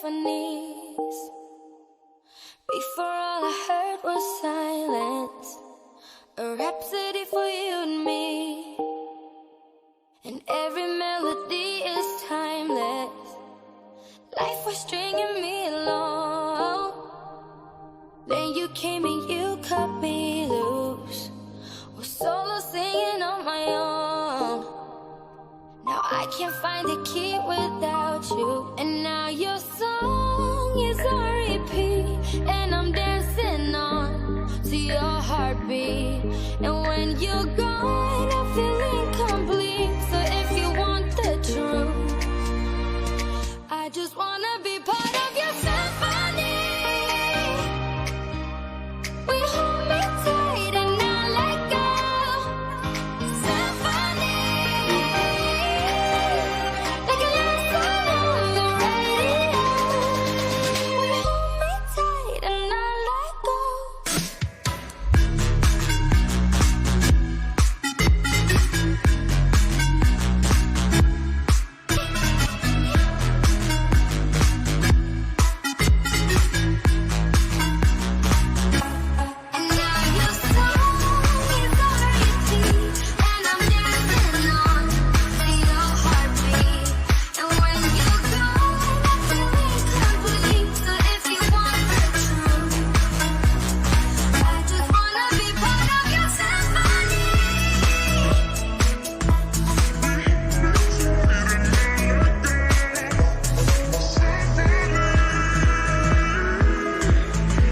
symphonies. Before all I heard was silence, a rhapsody for you and me. And every melody is timeless. Life was stringing me along. Then you came and you cut me loose. Was solo singing on my own. Now I can't find the key without you. And now your song is on repeat, and I'm dancing on to your heartbeat. And when you're gone, I feel incomplete. So if you want the truth, I just wanna be part of your symphony. We hold me tight and not let go. Symphony, like a love song on the radio. We hold me tight and not let go. And now your song is on repeat, and I'm dancing on to your heartbeat. And when you're gone, I feel incomplete. So if you want the truth, I just wanna be part of your symphony.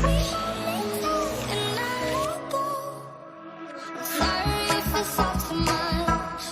We hold me tight and not let go. I'm sorry if I talk too much.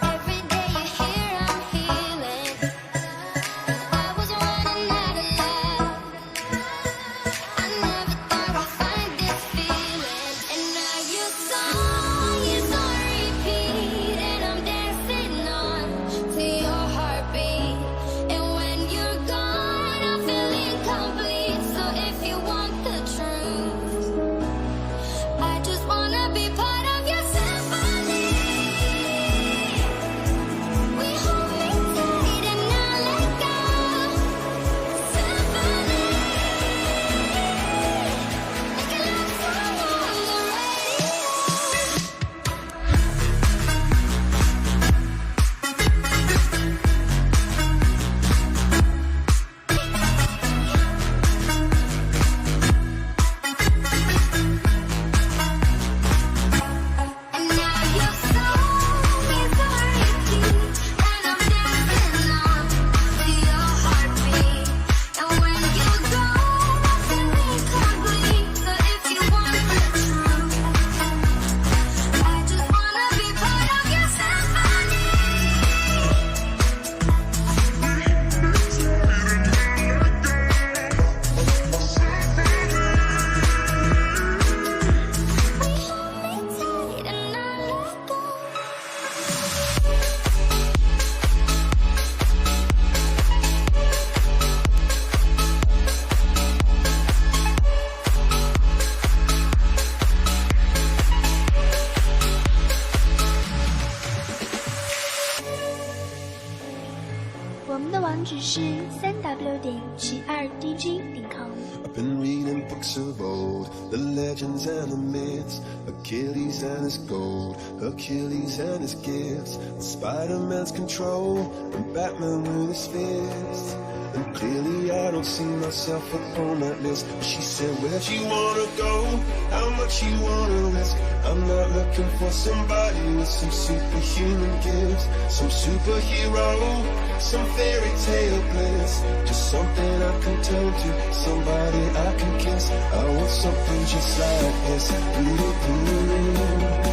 Every day you're here, I'm healing. I was running out of love. I never thought I'd find this feeling. And now your song is on repeat, and I'm dancing on to your heartbeat. And when you're gone, I feel incomplete. So if you want the truth, I just wanna be part of your symphony. We hold me tight and not let go. Symphony, like a love song on the radio. And now your song is on repeat, and I'm dancing on to your heartbeat. And when you're gone, I feel incomplete. So if you want the truth, I just wanna be part of your symphony. We hold me tight and not let go. "我们的网址是3w.72dg.com。 I've been reading books of old, the legends and the myths, Achilles and his gold, Hercules and his gifts, Spider-Man's control, and Batman with his fists. And clearly I don't see myself upon that list. But she said, where'd you wanna go? How much you wanna risk? I'm not looking for somebody with some superhuman gifts, some superhero, some fairy tale bliss. Just something I can turn to, somebody I can kiss. I want something just like this. Ooh, ooh.